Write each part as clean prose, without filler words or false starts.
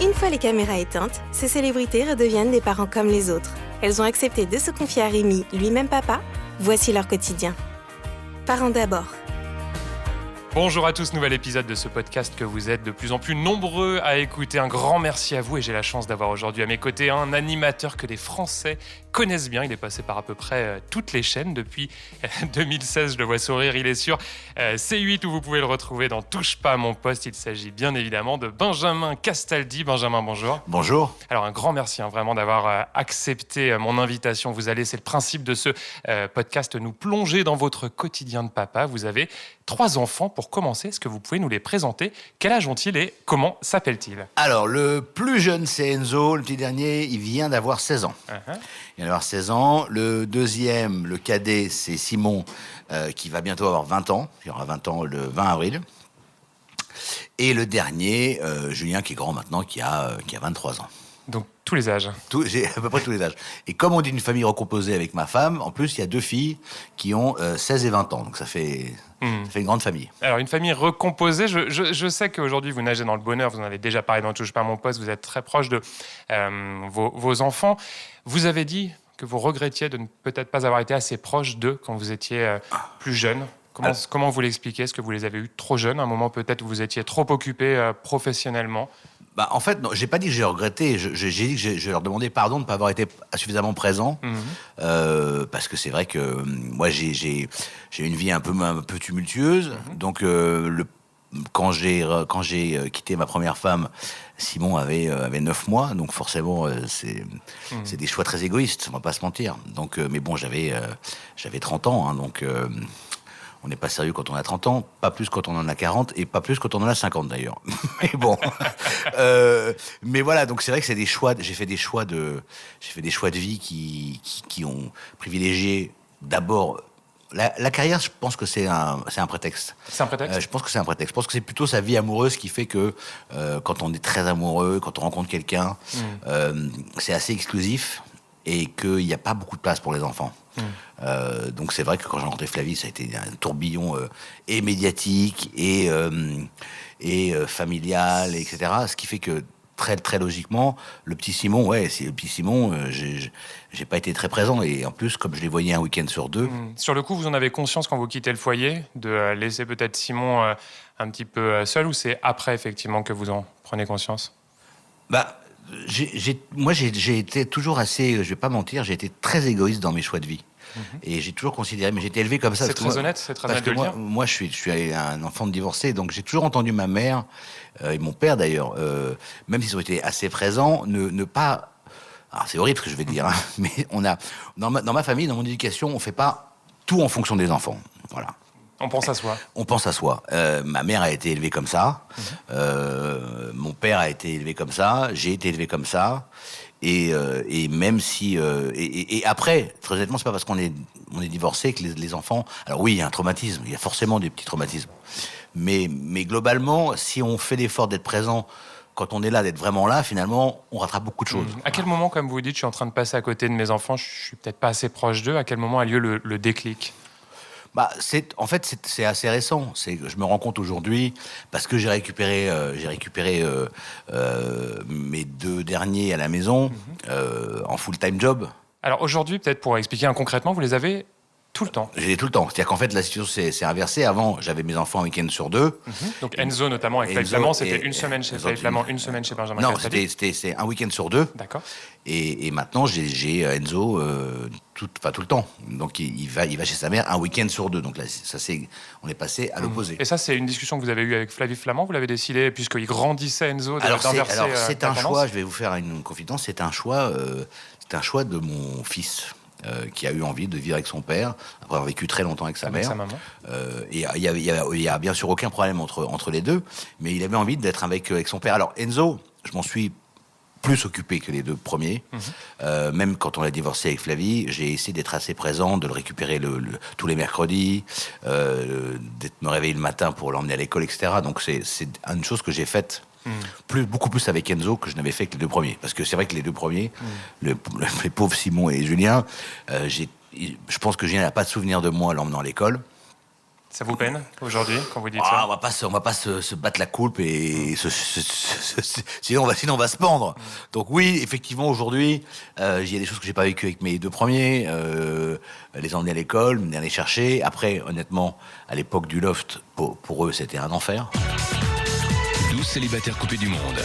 Une fois les caméras éteintes, ces célébrités redeviennent des parents comme les autres. Elles ont accepté de se confier à Rémi, lui-même papa. Voici leur quotidien. Parents d'abord. Bonjour à tous, nouvel épisode de ce podcast que vous êtes de plus en plus nombreux à écouter. Un grand merci à vous et j'ai la chance d'avoir aujourd'hui à mes côtés un animateur que les Français connaissent bien. Il est passé par à peu près toutes les chaînes depuis 2016, je le vois sourire, il est sur C8 où vous pouvez le retrouver dans Touche pas à mon poste. Il s'agit bien évidemment de Benjamin Castaldi. Benjamin, bonjour. Bonjour. Alors un grand merci vraiment d'avoir accepté mon invitation. Vous allez, c'est le principe de ce podcast, nous plonger dans votre quotidien de papa. Vous avez 3 enfants. Pour commencer, est-ce que vous pouvez nous les présenter? Quel âge ont-ils et comment s'appellent-ils? Alors, le plus jeune, c'est Enzo. Le petit dernier, il vient d'avoir 16 ans. Il vient d'avoir 16 ans. Le deuxième, le cadet, c'est Simon, qui va bientôt avoir 20 ans. Il aura 20 ans le 20 avril. Et le dernier, Julien, qui est grand maintenant, qui a 23 ans. Donc, tous les âges. J'ai à peu près tous les âges. Et comme on dit une famille recomposée avec ma femme, en plus, il y a 2 filles qui ont 16 et 20 ans. Donc, ça fait une grande famille. Alors, une famille recomposée, je sais qu'aujourd'hui, vous nagez dans le bonheur. Vous en avez déjà parlé dans Touche pas à mon poste. Vous êtes très proche de vos enfants. Vous avez dit que vous regrettiez de ne peut-être pas avoir été assez proche d'eux quand vous étiez plus jeune. Comment vous l'expliquez? Est-ce que vous les avez eus trop jeunes? À un moment, peut-être, où vous étiez trop occupé professionnellement? Bah, en fait, non, j'ai pas dit que j'ai regretté. J'ai dit que je leur demandais pardon de ne pas avoir été suffisamment présent. Parce que c'est vrai que moi, j'ai une vie un peu tumultueuse. Donc, quand j'ai quitté ma première femme, Simon avait 9 mois. Donc, forcément, c'est des choix très égoïstes, on va pas se mentir. Donc, mais bon, j'avais 30 ans. Hein, donc... on n'est pas sérieux quand on a 30 ans, pas plus quand on en a 40 et pas plus quand on en a 50 d'ailleurs. Mais bon, mais voilà, donc c'est vrai que c'est des choix. J'ai fait des choix de vie qui ont privilégié d'abord la carrière. Je pense que c'est un prétexte. C'est un prétexte. Je pense que c'est un prétexte. Je pense que c'est plutôt sa vie amoureuse qui fait que quand on est très amoureux, quand on rencontre quelqu'un, c'est assez exclusif et qu'il n'y a pas beaucoup de place pour les enfants. Donc c'est vrai que quand j'ai rencontré Flavie, ça a été un tourbillon et médiatique et familial, etc. Ce qui fait que très très logiquement, le petit Simon, j'ai pas été très présent et en plus comme je les voyais un week-end sur 2. Sur le coup, vous en avez conscience quand vous quittez le foyer de laisser peut-être Simon un petit peu seul, ou c'est après effectivement que vous en prenez conscience? Bah moi j'ai été toujours assez, je vais pas mentir, j'ai été très égoïste dans mes choix de vie. Et j'ai toujours considéré, mais j'ai été élevé comme ça. C'est très honnête de le dire. Moi, je suis un enfant de divorcé, donc j'ai toujours entendu ma mère et mon père d'ailleurs, même s'ils ont été assez présents, ne pas. Alors c'est horrible ce que je vais dire, hein, mais dans ma famille, dans mon éducation, on fait pas tout en fonction des enfants. Voilà. On pense à soi. On pense à soi. Ma mère a été élevée comme ça. Mon père a été élevé comme ça. J'ai été élevé comme ça. Et même si... et après, très honnêtement, c'est pas parce qu'on est divorcé que les enfants... Alors oui, il y a un traumatisme. Il y a forcément des petits traumatismes. Mais globalement, si on fait l'effort d'être présent quand on est là, d'être vraiment là, finalement, on rattrape beaucoup de choses. À quel moment, comme vous dites, je suis en train de passer à côté de mes enfants, je suis peut-être pas assez proche d'eux, à quel moment a lieu le déclic? Bah, c'est assez récent. Je me rends compte aujourd'hui parce que j'ai récupéré mes 2 derniers à la maison en full-time job. Alors aujourd'hui, peut-être pour expliquer concrètement, vous les avez tout le temps? J'ai tout le temps. C'est-à-dire qu'en fait, la situation s'est inversée. Avant, j'avais mes enfants un week-end sur 2. Donc Enzo notamment avec Flavie Flamand, c'était une semaine chez Flavie Flamand, une semaine chez Benjamin Castaldi. Non, c'est un week-end sur 2. D'accord. Et maintenant, j'ai Enzo tout le temps. Donc il va chez sa mère un week-end sur 2. Donc là, on est passé à l'opposé. Et ça, c'est une discussion que vous avez eue avec Flavie Flamand. Vous l'avez décidé puisqu'il grandissait Enzo d'inverser. Alors c'est un choix. Je vais vous faire une confidence. C'est un choix de mon fils. Qui a eu envie de vivre avec son père, après avoir vécu très longtemps avec sa mère. Sa maman. Et il y a bien sûr aucun problème entre les deux, mais il avait envie d'être avec son père. Alors Enzo, je m'en suis plus occupé que les 2 premiers. Même quand on a divorcé avec Flavie, j'ai essayé d'être assez présent, de le récupérer tous les mercredis, d'être me réveiller le matin pour l'emmener à l'école, etc. Donc c'est une chose que j'ai faite beaucoup plus avec Enzo que je n'avais fait avec les 2 premiers. Parce que c'est vrai que les 2 premiers, les pauvres Simon et Julien, je pense que Julien n'a pas de souvenir de moi l'emmenant à l'école. Ça vous peine aujourd'hui quand vous dites Ah, ça? on va pas se battre la coulpe et sinon on va se pendre. Donc oui, effectivement, aujourd'hui, il y a des choses que j'ai pas vécues avec mes deux premiers. Les emmener à l'école, me les chercher. Après, honnêtement, à l'époque du loft, pour eux, c'était un enfer. 12 célibataires coupés du monde.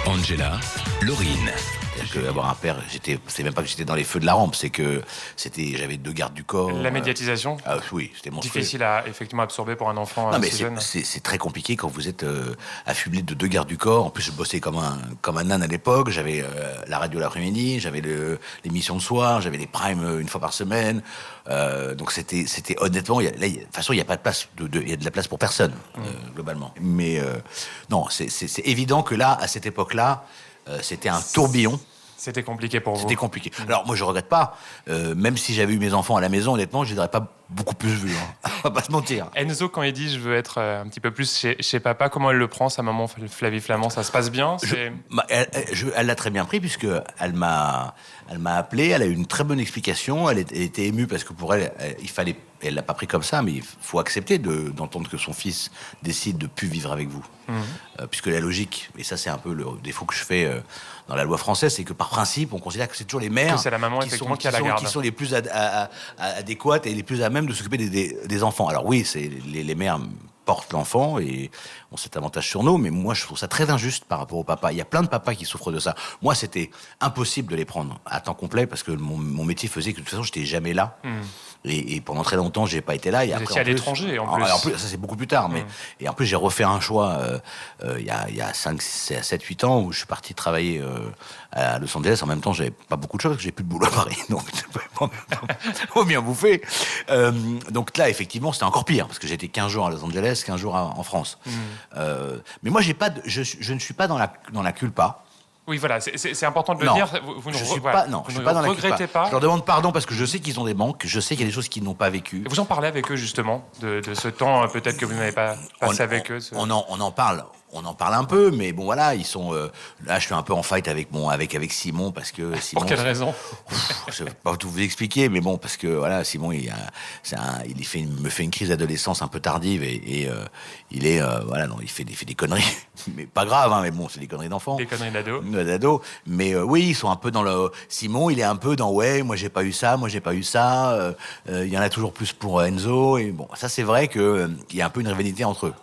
Angela, Laurine. C'est-à-dire qu'avoir un père, c'est même pas que j'étais dans les feux de la rampe, c'est que j'avais deux gardes du corps. La médiatisation, Oui, c'était monstrueux. difficile à effectivement absorber pour un enfant Non, mais si jeune. c'est très compliqué quand vous êtes affublé de deux gardes du corps. En plus, je bossais comme un âne à l'époque. J'avais la radio l'après-midi, j'avais l'émission le soir, j'avais les primes une fois par semaine. Donc c'était honnêtement, de toute façon, il n'y a pas de place, il y a de la place pour personne, globalement. Mais non, c'est évident que là, à cette époque-là, c'était un tourbillon. C'était compliqué pour vous. C'était compliqué. Alors moi je regrette pas, même si j'avais eu mes enfants à la maison, honnêtement, je les aurais pas beaucoup plus vus. Hein. On va pas se mentir. Enzo, quand il dit je veux être un petit peu plus chez papa, comment elle le prend, sa maman Flavie Flamand? Ça se passe bien? Elle l'a très bien pris puisque elle m'a appelé, elle a eu une très bonne explication, elle était émue parce que pour elle, elle l'a pas pris comme ça, mais il faut accepter d'entendre que son fils décide de plus vivre avec vous. Puisque la logique, et ça c'est un peu le défaut que je fais dans la loi française, c'est que par principe, on considère que c'est toujours les mères que c'est la maman, effectivement, qui a la garde. qui sont les plus adéquates et les plus à même de s'occuper des enfants. Alors oui, c'est les mères portent l'enfant et ont cet avantage sur nous, mais moi je trouve ça très injuste par rapport au papa. Il y a plein de papas qui souffrent de ça. Moi, c'était impossible de les prendre à temps complet parce que mon métier faisait que de toute façon, j'étais jamais là. Et pendant très longtemps, j'ai pas été là. Et vous après, étiez à l'étranger, en plus. En plus, ça c'est beaucoup plus tard. Et en plus, j'ai refait un choix il y a 7-8 ans où je suis parti travailler à Los Angeles. En même temps, j'avais pas beaucoup de choses parce que j'ai plus de boulot à Paris. Donc, faut bien bouffer. Donc là, effectivement, c'était encore pire parce que j'étais 15 jours à Los Angeles, 15 jours en France. Mais moi, je ne suis pas dans la culpa. Oui, voilà, c'est important de le dire. Vous ne regrettez pas. Je leur demande pardon parce que je sais qu'ils ont des manques, je sais qu'il y a des choses qu'ils n'ont pas vécues. Et vous en parlez avec eux, justement, de ce temps peut-être que vous n'avez pas passé avec eux. On en parle. On en parle un peu, mais bon voilà, ils sont. Là, je suis un peu en fight avec Simon parce que Simon. Pour quelle raison? Je ne vais pas tout vous expliquer, mais bon, parce que voilà, Simon, me fait une crise d'adolescence un peu tardive et il est voilà, non, il fait des conneries, mais pas grave, hein, mais bon, c'est des conneries d'enfants. Des conneries d'ado. D'ado. Mais oui, ils sont un peu dans le. Simon, il est un peu dans ouais, moi j'ai pas eu ça. Il y en a toujours plus pour Enzo et bon, ça c'est vrai que il y a un peu une rivalité entre eux.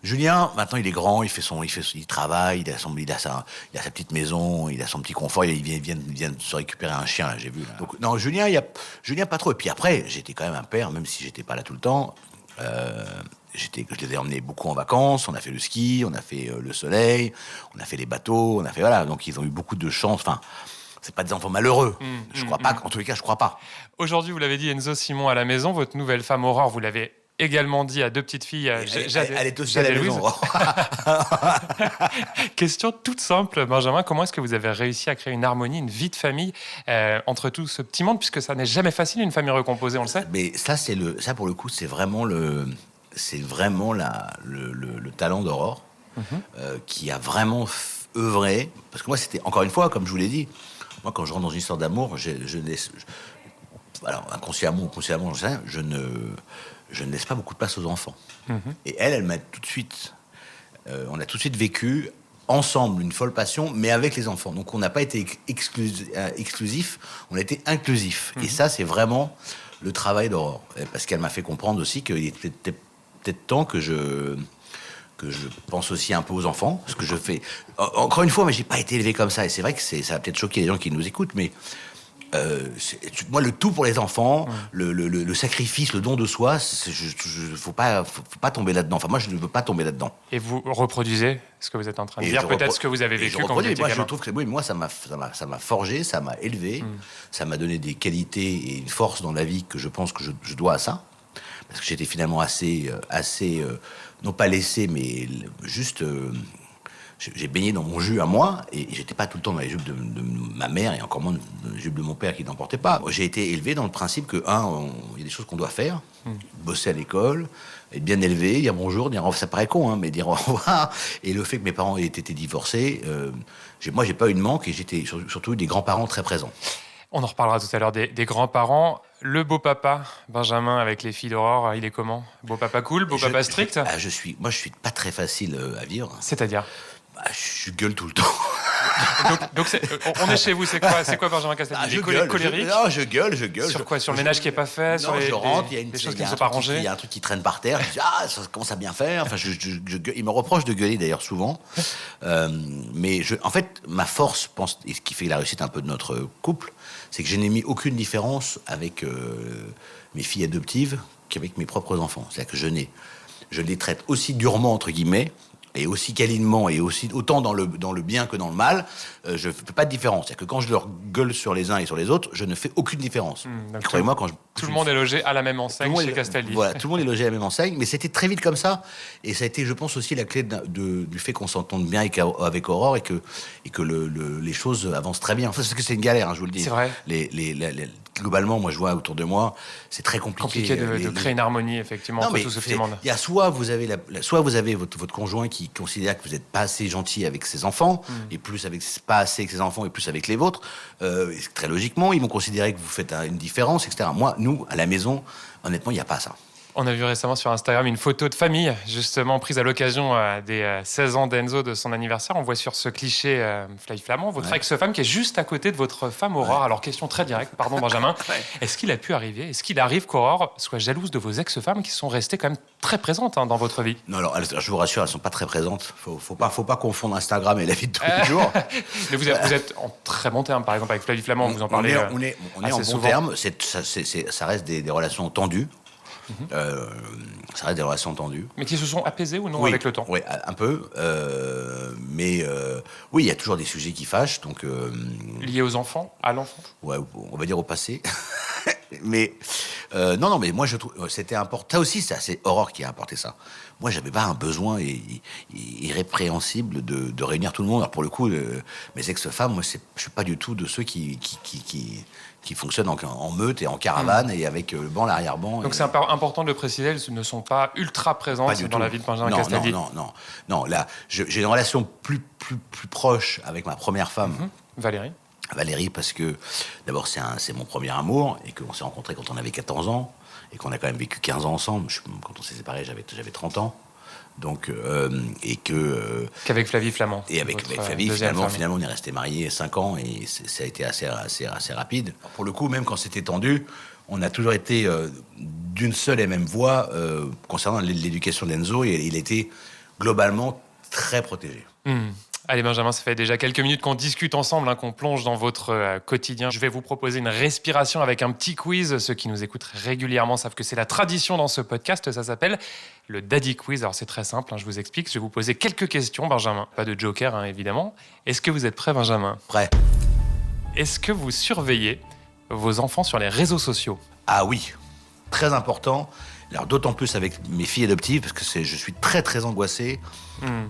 Julien, maintenant il est grand, il travaille, il a sa petite maison, il a son petit confort, il vient de se récupérer un chien, là, j'ai vu. Là. Donc non, Julien pas trop. Et puis après, j'étais quand même un père, même si j'étais pas là tout le temps. Je les ai emmenés beaucoup en vacances. On a fait le ski, on a fait le soleil, on a fait les bateaux, voilà. Donc ils ont eu beaucoup de chance. Enfin, c'est pas des enfants malheureux. Je crois pas. En tous les cas, je crois pas. Aujourd'hui, vous l'avez dit, Enzo, Simon à la maison. Votre nouvelle femme Aurore, vous l'avez également dit à deux petites filles. Elle est aussi à la maison. Question toute simple, Benjamin. Comment est-ce que vous avez réussi à créer une harmonie, une vie de famille entre tout ce petit monde, puisque ça n'est jamais facile une famille recomposée, on le sait. Mais ça pour le coup, c'est vraiment le talent d'Aurore qui a vraiment œuvré. Parce que moi, c'était encore une fois, comme je vous l'ai dit, moi quand je rentre dans une histoire d'amour, alors inconsciemment ou consciemment, je ne laisse pas beaucoup de place aux enfants. Et elle m'a tout de suite... on a tout de suite vécu ensemble une folle passion, mais avec les enfants. Donc on n'a pas été exclusif, on a été inclusif. Et ça, c'est vraiment le travail d'Aurore. Parce qu'elle m'a fait comprendre aussi qu'il était peut-être temps que je pense aussi un peu aux enfants. Ce que je fais... Encore une fois, mais j'ai pas été élevé comme ça. Et c'est vrai que ça va peut-être choquer les gens qui nous écoutent, mais... moi, le tout pour les enfants, le sacrifice, le don de soi, faut pas tomber là-dedans. Enfin, moi, je ne veux pas tomber là-dedans. Et vous reproduisez ce que vous êtes en train de dire, peut-être ce que vous avez vécu quand vous étiez gamin. Je trouve que moi, ça m'a forgé, ça m'a élevé, ça m'a donné des qualités et une force dans la vie que je pense que je dois à ça. Parce que j'étais finalement assez non pas laissé, mais juste... j'ai baigné dans mon jus à moi, et j'étais pas tout le temps dans les jupes de ma mère, et encore moins dans les jupes de mon père qui n'en portait pas. J'ai été élevé dans le principe que, il y a des choses qu'on doit faire, bosser à l'école, être bien élevé, dire bonjour, ça paraît con, mais dire au revoir. Et le fait que mes parents aient été divorcés, moi j'ai pas eu de manque, et j'étais surtout eu des grands-parents très présents. On en reparlera tout à l'heure des grands-parents. Le beau papa, Benjamin, avec les filles d'Aurore, il est comment? Beau papa cool, beau papa strict? Je suis pas très facile à vivre. C'est-à-dire? Je gueule tout le temps. Donc on est chez vous, c'est quoi Benjamin Castaldi? Colérique? Non, je gueule. Sur quoi? Sur le ménage qui n'est pas fait? Non, je rentre, il y a des choses qui ne sont pas rangées? Il y a un truc qui traîne par terre. Je dis, ça commence à bien faire. Enfin, je gueule. Il me reproche de gueuler d'ailleurs souvent. Mais en fait, ma force, et ce qui fait la réussite un peu de notre couple, c'est que je n'ai mis aucune différence avec mes filles adoptives qu'avec mes propres enfants. C'est-à-dire que je les traite aussi durement, entre guillemets, et aussi câlinement, et aussi autant dans le bien que dans le mal, je ne fais pas de différence. C'est-à-dire que quand je leur gueule sur les uns et sur les autres, je ne fais aucune différence. Croyez-moi, tout le monde est logé à la même enseigne chez Castaldi. Voilà, tout le monde est logé à la même enseigne, mais c'était très vite comme ça, et ça a été, je pense, aussi la clé du fait qu'on s'entende bien avec Aurore, et que les choses avancent très bien. Enfin, parce que c'est une galère, hein, je vous le dis. C'est vrai. Globalement, moi, je vois autour de moi, c'est très compliqué. De créer une harmonie, effectivement, entre tout ce petit monde. Il y a soit vous avez votre conjoint qui considère que vous n'êtes pas assez gentil avec ses enfants, et pas assez avec ses enfants, et plus avec les vôtres. Très logiquement, ils vont considérer que vous faites une différence, etc. Nous, à la maison, honnêtement, il n'y a pas ça. On a vu récemment sur Instagram une photo de famille, justement prise à l'occasion des 16 ans d'Enzo, de son anniversaire. On voit sur ce cliché Fly Flamand votre ex-femme qui est juste à côté de votre femme Aurore. Ouais. Alors, question très directe, pardon Benjamin. Est-ce qu'il arrive qu'Aurore soit jalouse de vos ex-femmes qui sont restées quand même très présentes dans votre vie? Non, alors je vous rassure, elles ne sont pas très présentes. Faut pas confondre Instagram et la vie de tous les jours. Mais vous êtes en très bon terme, par exemple avec Flavie Flamand, vous en parlez. On est en bon terme. Ça reste des relations tendues. Ça reste des relations tendues. Mais qui se sont apaisées ou non avec le temps? Oui, un peu. Mais oui, il y a toujours des sujets qui fâchent. Donc, liés aux enfants, à l'enfant? Ouais, on va dire au passé. Mais non, mais moi je trouve c'était important. Ça aussi, c'est Aurore qui a apporté ça. Moi, j'avais pas un besoin irrépréhensible de réunir tout le monde. Alors pour le coup, mes ex-femmes, moi, je suis pas du tout de ceux qui fonctionnent en meute et en caravane et avec le banc, l'arrière-banc. Donc c'est important de le préciser, elles ne sont pas ultra présentes dans la vie de Benjamin Castaldi. Non. Là, j'ai une relation plus proche avec ma première femme, Valérie, parce que d'abord c'est mon premier amour et qu'on s'est rencontrés quand on avait 14 ans et qu'on a quand même vécu 15 ans ensemble. Quand on s'est séparés, j'avais 30 ans. Donc, qu'avec Flavie Flamand. Et avec Flavie, finalement, on est restés mariés 5 ans et ça a été assez rapide. Alors, pour le coup, même quand c'était tendu, on a toujours été d'une seule et même voix concernant l'éducation d'Enzo, et il était globalement très protégé. Allez Benjamin, ça fait déjà quelques minutes qu'on discute ensemble, qu'on plonge dans votre quotidien. Je vais vous proposer une respiration avec un petit quiz. Ceux qui nous écoutent régulièrement savent que c'est la tradition dans ce podcast. Ça s'appelle le Daddy Quiz. Alors c'est très simple, je vous explique. Je vais vous poser quelques questions, Benjamin. Pas de joker, évidemment. Est-ce que vous êtes prêt, Benjamin? Prêt. Est-ce que vous surveillez vos enfants sur les réseaux sociaux? Ah oui, très important. Alors d'autant plus avec mes filles adoptives, parce que je suis très très angoissé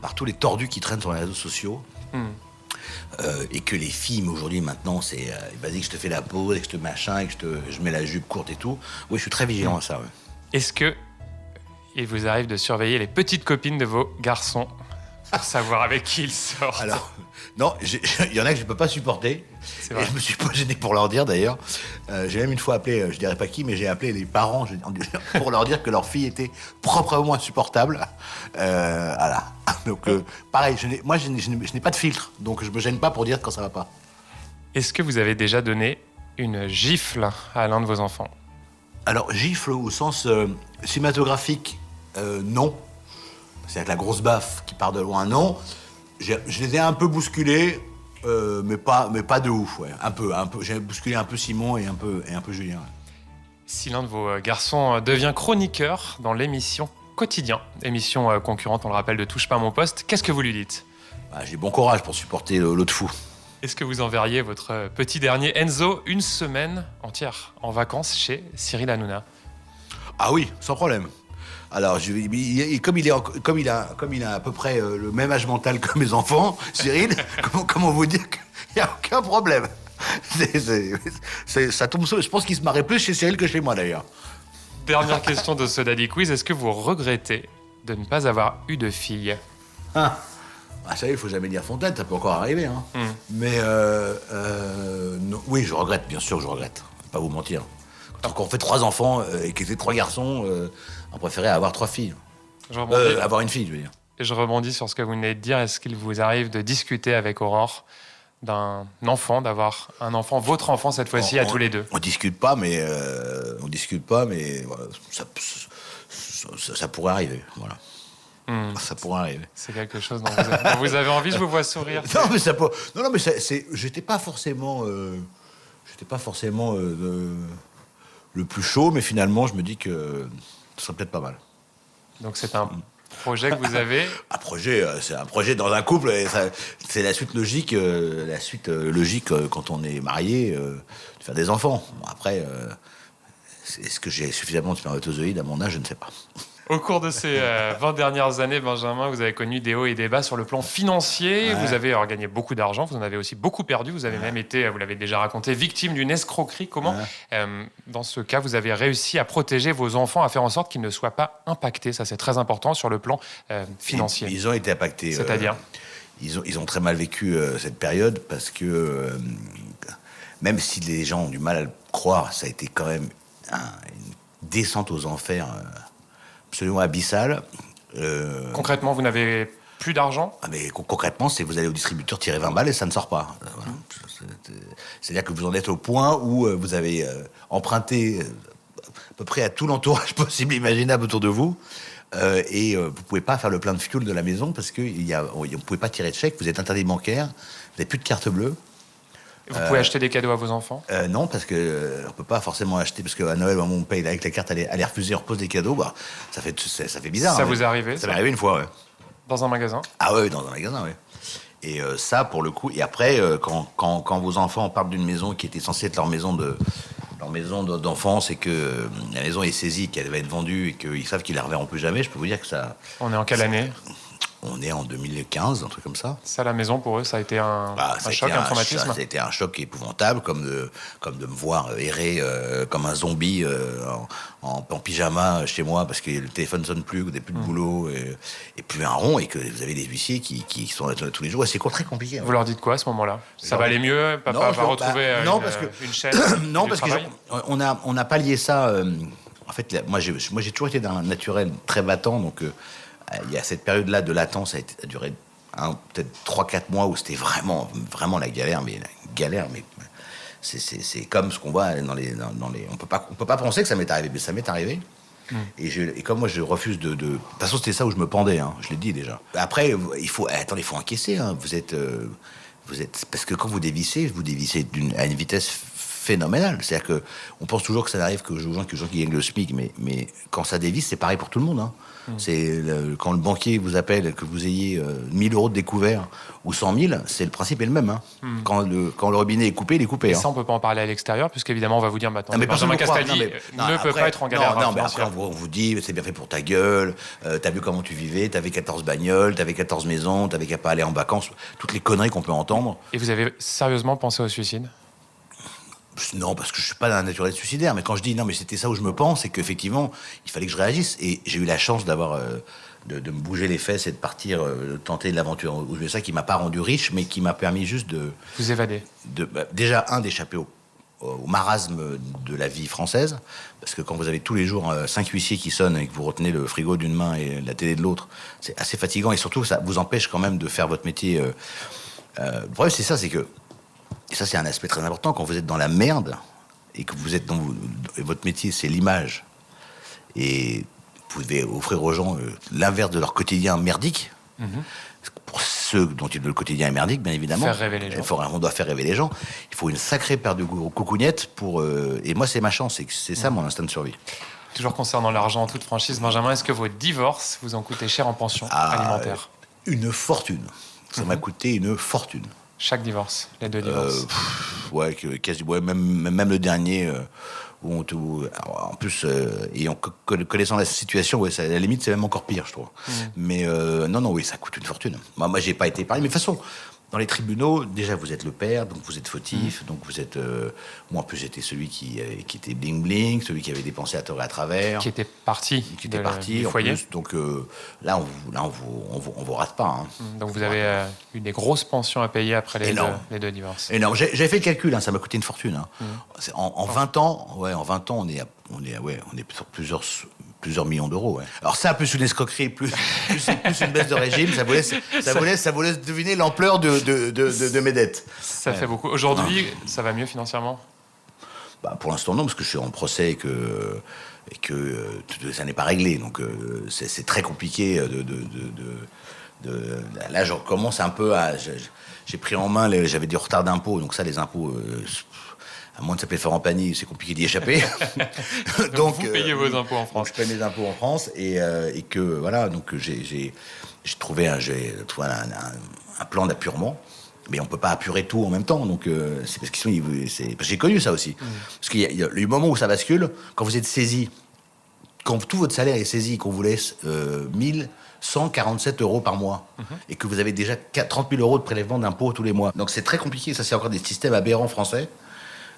par tous les tordus qui traînent sur les réseaux sociaux. Et que les filles aujourd'hui maintenant, c'est vas-y que je te fais la pause, et que je te machin, et que je mets la jupe courte et tout. Oui, je suis très vigilant à ça. Ouais. Est-ce que il vous arrive de surveiller les petites copines de vos garçons pour savoir avec qui ils sortent? Alors, non, il y en a que je ne peux pas supporter. C'est vrai. Et je me suis pas gêné pour leur dire d'ailleurs. J'ai même une fois appelé, je dirais pas qui, mais j'ai appelé les parents pour leur dire que leur fille était proprement insupportable. Voilà. Donc pareil, je n'ai pas de filtre, donc je me gêne pas pour dire quand ça va pas. Est-ce que vous avez déjà donné une gifle à l'un de vos enfants? Alors gifle au sens cinématographique, non. C'est avec la grosse baffe qui part de loin, non. Je les ai un peu bousculés, mais pas de ouf, ouais. Un peu. J'ai bousculé un peu Simon et un peu Julien. Ouais. Si l'un de vos garçons devient chroniqueur dans l'émission Quotidien, émission concurrente, on le rappelle, de Touche pas à mon poste, qu'est-ce que vous lui dites? J'ai bon courage pour supporter l'autre fou. Est-ce que vous enverriez votre petit dernier Enzo une semaine entière en vacances chez Cyril Hanouna? Ah oui, sans problème. Alors, comme il a à peu près le même âge mental que mes enfants, Cyril, comment vous dire qu'il n'y a aucun problème. Ça tombe sur. Je pense qu'il se marrait plus chez Cyril que chez moi, d'ailleurs. Dernière question de ce Daddy Quiz. Est-ce que vous regrettez de ne pas avoir eu de fille? Ah, ça y est, il faut jamais dire Fontaine, ça peut encore arriver. Hein. Mais non, oui, je regrette, bien sûr que je regrette. Faut pas vous mentir. Quand on fait 3 enfants et qu'ils étaient 3 garçons, on préférait avoir 3 filles. Avoir une fille, je veux dire. Et je rebondis sur ce que vous venez de dire. Est-ce qu'il vous arrive de discuter avec Aurore d'un enfant, d'avoir un enfant, votre enfant cette fois-ci, à tous les deux? On discute pas, mais voilà, ça pourrait arriver. Voilà. Ça pourrait arriver. C'est quelque chose dont vous avez envie. Je vous vois sourire. Non, mais ça peut. Non, mais j'étais pas forcément le plus chaud, mais finalement, je me dis que ce serait peut-être pas mal. Donc c'est un projet que vous avez. Un projet, c'est un projet dans un couple. Et c'est la suite logique, quand on est marié, de faire des enfants. Bon, après, est-ce que j'ai suffisamment de spermatozoïdes à mon âge? Je ne sais pas. Au cours de ces 20 dernières années, Benjamin, vous avez connu des hauts et des bas sur le plan financier. Ouais. Vous avez gagné beaucoup d'argent, vous en avez aussi beaucoup perdu. Vous avez même été, vous l'avez déjà raconté, victime d'une escroquerie. Comment, dans ce cas, vous avez réussi à protéger vos enfants, à faire en sorte qu'ils ne soient pas impactés? Ça, c'est très important sur le plan financier. Ils ont été impactés. C'est-à-dire ils ont très mal vécu cette période parce que, même si les gens ont du mal à le croire, ça a été quand même une descente aux enfers absolument abyssale. Concrètement, vous n'avez plus d'argent? Mais concrètement, c'est vous allez au distributeur tirer 20 balles et ça ne sort pas. Voilà. C'est-à-dire que vous en êtes au point où vous avez emprunté à peu près à tout l'entourage possible, imaginable autour de vous, et vous ne pouvez pas faire le plein de fuel de la maison parce qu'on ne pouvait pas tirer de chèque, vous êtes interdit bancaire, vous n'avez plus de carte bleue. Vous pouvez acheter des cadeaux à vos enfants? Non, parce qu'on ne peut pas forcément acheter, parce qu'à Noël, au moment où on paye avec la carte, elle est refusée, on repose des cadeaux, ça fait bizarre. Ça vous est arrivé? Ça m'est arrivé une fois, ouais. Dans un magasin? Ah oui, dans un magasin, oui. Et ça, pour le coup, et après, quand vos enfants partent d'une maison qui était censée être leur maison d'enfance et que la maison est saisie, qu'elle va être vendue et qu'ils savent qu'ils la reverront plus jamais, je peux vous dire que ça... On est en quelle année? On est en 2015, un truc comme ça. Ça, la maison, pour eux, ça a été un choc, un traumatisme? Ça a été un choc épouvantable, comme de me voir errer comme un zombie en pyjama chez moi, parce que le téléphone sonne plus, que vous n'avez plus de boulot, et plus un rond, et que vous avez des huissiers qui sont là tous les jours. Et c'est très compliqué. Vous leur dites quoi à ce moment-là? Ça va aller mieux? Papa va retrouver une chaîne? Non, parce qu'on n'a pas lié ça... en fait, moi, j'ai toujours été d'un naturel très battant, donc... il y a cette période-là de latence, ça a duré peut-être 3-4 mois où c'était vraiment, vraiment la galère, mais c'est comme ce qu'on voit dans les... On peut pas penser que ça m'est arrivé, mais ça m'est arrivé. Et comme moi, je refuse de... De toute façon, c'était ça où je me pendais, hein, je l'ai dit déjà. Après, il faut encaisser. Hein, vous êtes... Parce que quand vous dévissez à une vitesse phénoménale. C'est-à-dire qu'on pense toujours que ça n'arrive que aux gens qui gagnent le SMIC, mais quand ça dévisse, c'est pareil pour tout le monde. Hein. Quand le banquier vous appelle, que vous ayez 1000 euros de découvert ou 100 000, c'est le principe est le même. Hein. Quand le robinet est coupé, il est coupé. Et ça, on ne peut pas en parler à l'extérieur, puisqu'évidemment, on va vous dire maintenant, Benjamin Castaldi ne peut pas être en galère. Non, mais après, on vous dit, c'est bien fait pour ta gueule, t'as vu comment tu vivais, t'avais 14 bagnoles, t'avais 14 maisons, t'avais qu'à pas aller en vacances, toutes les conneries qu'on peut entendre. Et vous avez sérieusement pensé au suicide? Non, parce que je suis pas d'un naturel suicidaire, mais quand je dis non, mais c'était ça où je me pense, c'est qu'effectivement, il fallait que je réagisse. Et j'ai eu la chance d'avoir de me bouger les fesses et de partir tenter de l'aventure. C'est ça qui m'a pas rendu riche, mais qui m'a permis juste de... Vous évader. Déjà, d'échapper au marasme de la vie française, parce que quand vous avez tous les jours 5 huissiers qui sonnent et que vous retenez le frigo d'une main et la télé de l'autre, c'est assez fatigant, et surtout, ça vous empêche quand même de faire votre métier. Le problème, c'est ça, c'est que... Et ça, c'est un aspect très important. Quand vous êtes dans la merde et que vous êtes votre métier, c'est l'image. Et vous devez offrir aux gens l'inverse de leur quotidien merdique. Pour ceux dont le quotidien est merdique, bien évidemment. Faire rêver les gens. On doit faire rêver les gens. Il faut une sacrée paire de coucougnettes pour... et moi, c'est ma chance. C'est ça mon instinct de survie. Toujours concernant l'argent en toute franchise, Benjamin, est-ce que vos divorces vous ont coûté cher en pension alimentaire? Une fortune. Ça m'a coûté une fortune. Chaque divorce, les 2 divorces. Même le dernier, où en plus, connaissant la situation, à la limite, c'est même encore pire, je trouve. Mais non, oui, ça coûte une fortune. Moi, j'ai pas été épargné. Mais de toute façon, Dans les tribunaux, déjà, vous êtes le père, donc vous êtes fautif, donc vous êtes... moi, en plus, j'étais celui qui était bling-bling, celui qui avait dépensé à tort et à travers. Qui était parti Du en foyer. plus, donc là, on vous rate pas. Hein. Donc vous avez eu des grosses pensions à payer après les deux divorces. Énorme. J'avais fait le calcul, ça m'a coûté une fortune. Hein. En 20 ans, on est sur plusieurs millions d'euros. Ouais. Alors ça, plus une escroquerie, plus une baisse de régime, ça vous laisse deviner l'ampleur de mes dettes. Ça fait beaucoup. Aujourd'hui, ça va mieux financièrement ? Pour l'instant, non, parce que je suis en procès et que ça n'est pas réglé. Donc c'est très compliqué là, je recommence un peu à... J'ai pris en main, j'avais du retard d'impôts, donc ça, les impôts... à moins de s'appeler Florent Pagny, c'est compliqué d'y échapper. donc vous payez vos impôts en France. Je paye mes impôts en France et que voilà, donc j'ai trouvé un plan d'appurement, mais on peut pas apurer tout en même temps. Donc c'est parce que j'ai connu ça aussi. Parce qu'il y a le moment où ça bascule, quand vous êtes saisi, quand tout votre salaire est saisi, qu'on vous laisse 1147 € par mois et que vous avez déjà 30 000 € de prélèvement d'impôts tous les mois. Donc c'est très compliqué. Ça, c'est encore des systèmes aberrants français.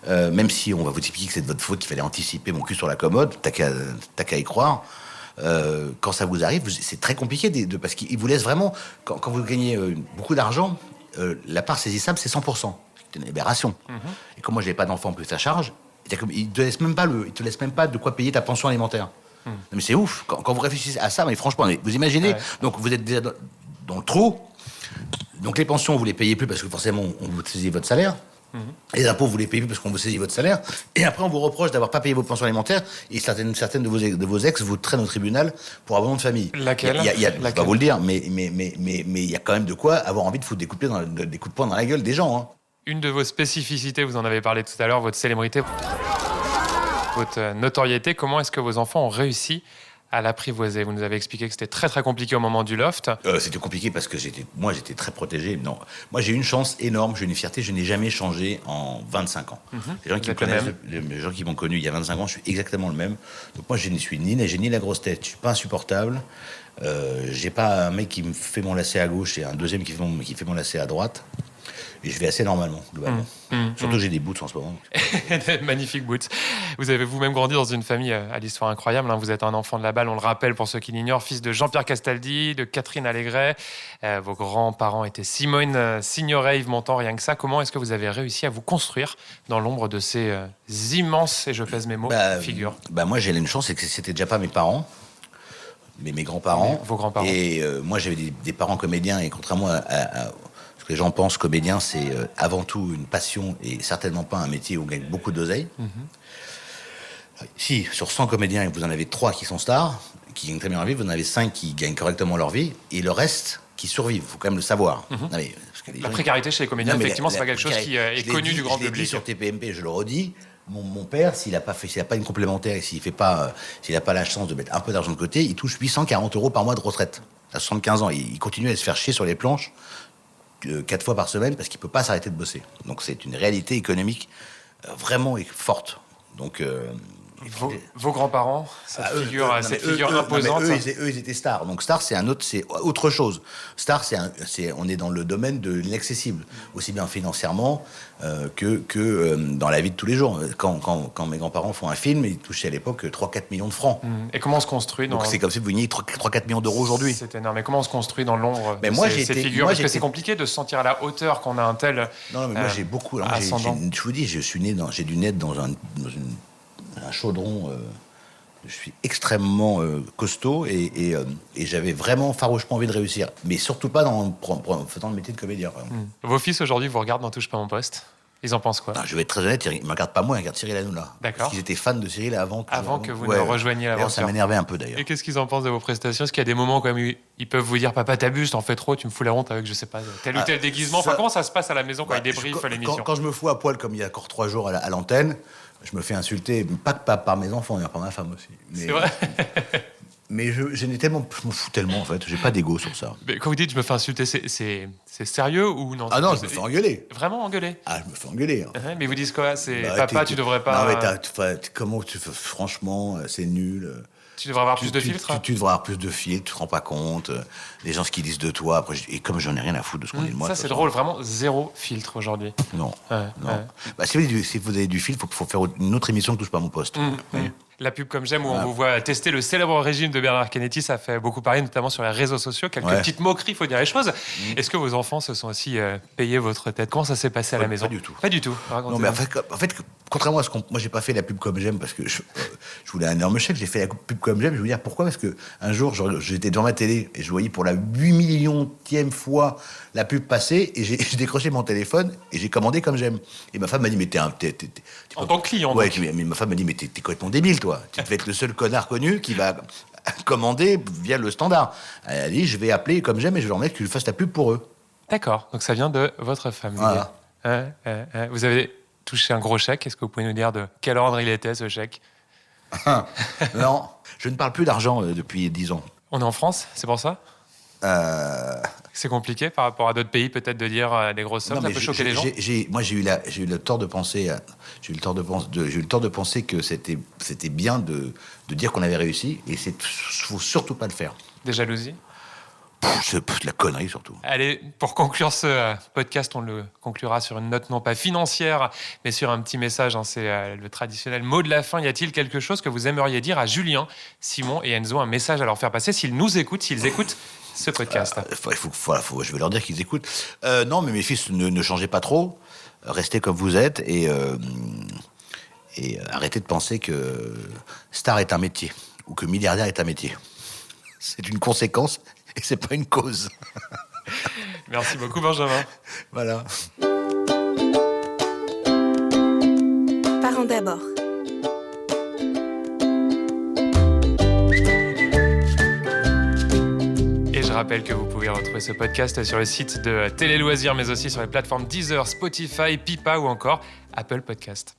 Même si on va vous expliquer que c'est de votre faute, qu'il fallait anticiper mon cul sur la commode, t'as qu'à y croire. Quand ça vous arrive, c'est très compliqué parce qu'ils vous laissent vraiment... Quand vous gagnez beaucoup d'argent, la part saisissable, c'est 100%. C'est une aberration. Et comme moi, je n'avais pas d'enfant plus à charge, ils te laissent même pas de quoi payer ta pension alimentaire. Non, mais c'est ouf. Quand vous réfléchissez à ça, mais franchement, vous imaginez, donc vous êtes déjà dans le trou. Donc les pensions, vous les payez plus parce que forcément, on vous saisit votre salaire. Les impôts, vous les payez plus parce qu'on vous saisit votre salaire. Et après, on vous reproche d'avoir pas payé vos pensions alimentaires. Et certaines de vos ex vous traînent au tribunal pour abandon de famille. Laquelle ? Je vais pas vous le dire, mais il y a quand même de quoi avoir envie de foutre des coups de poing dans la gueule des gens. Hein. Une de vos spécificités, vous en avez parlé tout à l'heure, votre célébrité, votre notoriété. Comment est-ce que vos enfants ont réussi à l'apprivoiser ? Vous nous avez expliqué que c'était très très compliqué au moment du loft. C'était compliqué parce que j'étais très protégé. Non, moi j'ai eu une chance énorme, j'ai une fierté, je n'ai jamais changé en 25 ans. Les gens qui me connaissent, les gens qui m'ont connu il y a 25 ans, je suis exactement le même. Donc moi je ne suis j'ai ni la grosse tête, je suis pas insupportable. J'ai pas un mec qui me fait mon lacet à gauche et un deuxième qui fait mon lacet à droite. Et je vais assez normalement, globalement. Surtout que j'ai des boots en ce moment. Magnifiques boots. Vous avez vous-même grandi dans une famille à l'histoire incroyable. Hein. Vous êtes un enfant de la balle, on le rappelle pour ceux qui l'ignorent, fils de Jean-Pierre Castaldi, de Catherine Allégret. Vos grands-parents étaient Simone Signoret, Yves Montand, rien que ça. Comment est-ce que vous avez réussi à vous construire dans l'ombre de ces immenses, et je pèse mes mots, figures ? Moi, j'ai une chance, c'est que c'était déjà pas mes parents, mais mes grands-parents. Vos grands-parents. Et moi, j'avais des parents comédiens, et contrairement à ce que les gens pensent, comédien, c'est avant tout une passion et certainement pas un métier où on gagne beaucoup d'oseille. Si, sur 100 comédiens, vous en avez 3 qui sont stars, qui gagnent très bien leur vie, vous en avez 5 qui gagnent correctement leur vie, et le reste qui survivent. Il faut quand même le savoir. Non, mais, parce que la précarité chez les comédiens, effectivement, c'est pas quelque chose qui est connu du grand public. Je l'ai dit sur TPMP, je le redis. Mon père, s'il n'a pas une complémentaire et s'il n'a pas la chance de mettre un peu d'argent de côté, il touche 840 € par mois de retraite. À 75 ans, il continue à se faire chier sur les planches 4 fois par semaine parce qu'il peut pas s'arrêter de bosser. Donc c'est une réalité économique vraiment forte. Donc vos grands-parents, cette figure imposante. Eux, ils étaient stars. Donc star, c'est autre chose. Star, on est dans le domaine de l'inaccessible, aussi bien financièrement que dans la vie de tous les jours. Quand mes grands-parents font un film, ils touchaient à l'époque 3-4 millions de francs. Et comment on se construit Donc c'est comme si vous gagnez 3-4 millions d'euros aujourd'hui. C'est énorme. Mais comment on se construit dans l'ombre de ces figures ? Parce que c'est compliqué de se sentir à la hauteur qu'on a un tel Non, mais moi j'ai beaucoup. Je vous dis, j'ai dû naître dans un chaudron. Je suis extrêmement costaud et j'avais vraiment farouchement envie de réussir. Mais surtout pas en faisant le métier de comédien. Vos fils aujourd'hui vous regardent dans Touche pas mon poste. Ils en pensent quoi ? Je vais être très honnête, ils ne me regardent pas moi, ils regardent Cyril Hanouna. D'accord. Parce qu'ils étaient fans de Cyril avant que vous ne rejoigniez l'aventure. Ça m'énervait un peu d'ailleurs. Et qu'est-ce qu'ils en pensent de vos prestations ? Est-ce qu'il y a des moments quand même où ils peuvent vous dire « Papa, t'abuses, t'en fais trop, tu me fous la honte avec, je sais pas, tel ou tel déguisement » Enfin, comment ça se passe à la maison quand ils débriefent l'émission ? Quand je me fous à poil, comme il y a encore 3 jours à l'antenne, je me fais insulter, pas par mes enfants, mais par ma femme aussi. C'est vrai. Mais je m'en fous tellement, en fait. J'ai pas d'ego sur ça. Mais quand vous dites je me fais insulter, c'est sérieux ou non ? Ah non, je me fais engueuler. Vraiment engueuler ? Ah, je me fais engueuler. Mais vous disent quoi ? C'est papa, tu devrais pas. Non, mais comment tu fais ? Franchement, c'est nul. Tu devrais avoir plus de filtres. Tu devrais avoir plus de filtres, tu te rends pas compte. Les gens, ce qu'ils disent de toi. Après, et comme j'en ai rien à foutre de ce qu'on dit de moi. Ça, c'est drôle, vraiment zéro filtre aujourd'hui. Non. Ouais. Bah, si vous avez du filtre, il faut faire une autre émission qui touche pas à mon poste. Oui. La pub comme j'aime, où on vous voit tester le célèbre régime de Bernard Canetti, ça fait beaucoup parler, notamment sur les réseaux sociaux. Quelques petites moqueries, il faut dire les choses. Est-ce que vos enfants se sont aussi payés votre tête? Comment ça s'est passé à la maison? Pas du tout. Pas du tout. Non, mais en fait, contrairement à ce qu'on... Moi, j'ai pas fait la pub comme j'aime parce que je voulais un énorme chèque. J'ai fait la pub comme j'aime. Je vais vous dire pourquoi. Parce qu'un jour, j'étais devant ma télé et je voyais pour la 8 millionième fois la pub passer et j'ai décroché mon téléphone et j'ai commandé comme j'aime. Et ma femme m'a dit, mais en tant que client. Ouais, mais ma femme m'a dit, mais t'es complètement débile, toi. Tu devais être le seul connard connu qui va commander via le standard. Elle a dit, je vais appeler comme j'aime et je vais leur mettre que je fasse la pub pour eux. D'accord. Donc ça vient de votre famille. Voilà. Vous avez touché un gros chèque. Est-ce que vous pouvez nous dire de quel ordre il était, ce chèque? Non, je ne parle plus d'argent depuis 10 ans. On est en France, c'est pour ça? C'est compliqué par rapport à d'autres pays, peut-être, de dire des grosses sommes. Ça peut choquer les gens. Moi, j'ai eu le tort de penser, j'ai eu le tort de penser que c'était bien de dire qu'on avait réussi, et faut surtout pas le faire. Des jalousies? C'est de la connerie surtout. Allez, pour conclure ce podcast, on le conclura sur une note non pas financière, mais sur un petit message. C'est le traditionnel mot de la fin. Y a-t-il quelque chose que vous aimeriez dire à Julien, Simon et Enzo, un message à leur faire passer s'ils nous écoutent, s'ils écoutent ce podcast? Je vais leur dire qu'ils écoutent. Non, mais mes fils, ne changez pas trop. Restez comme vous êtes et arrêtez de penser que star est un métier ou que milliardaire est un métier. C'est une conséquence et c'est pas une cause. Merci beaucoup, Benjamin. Voilà. Parents d'abord. Et je rappelle que vous pouvez retrouver ce podcast sur le site de Télé Loisirs, mais aussi sur les plateformes Deezer, Spotify, Pipa ou encore Apple Podcast.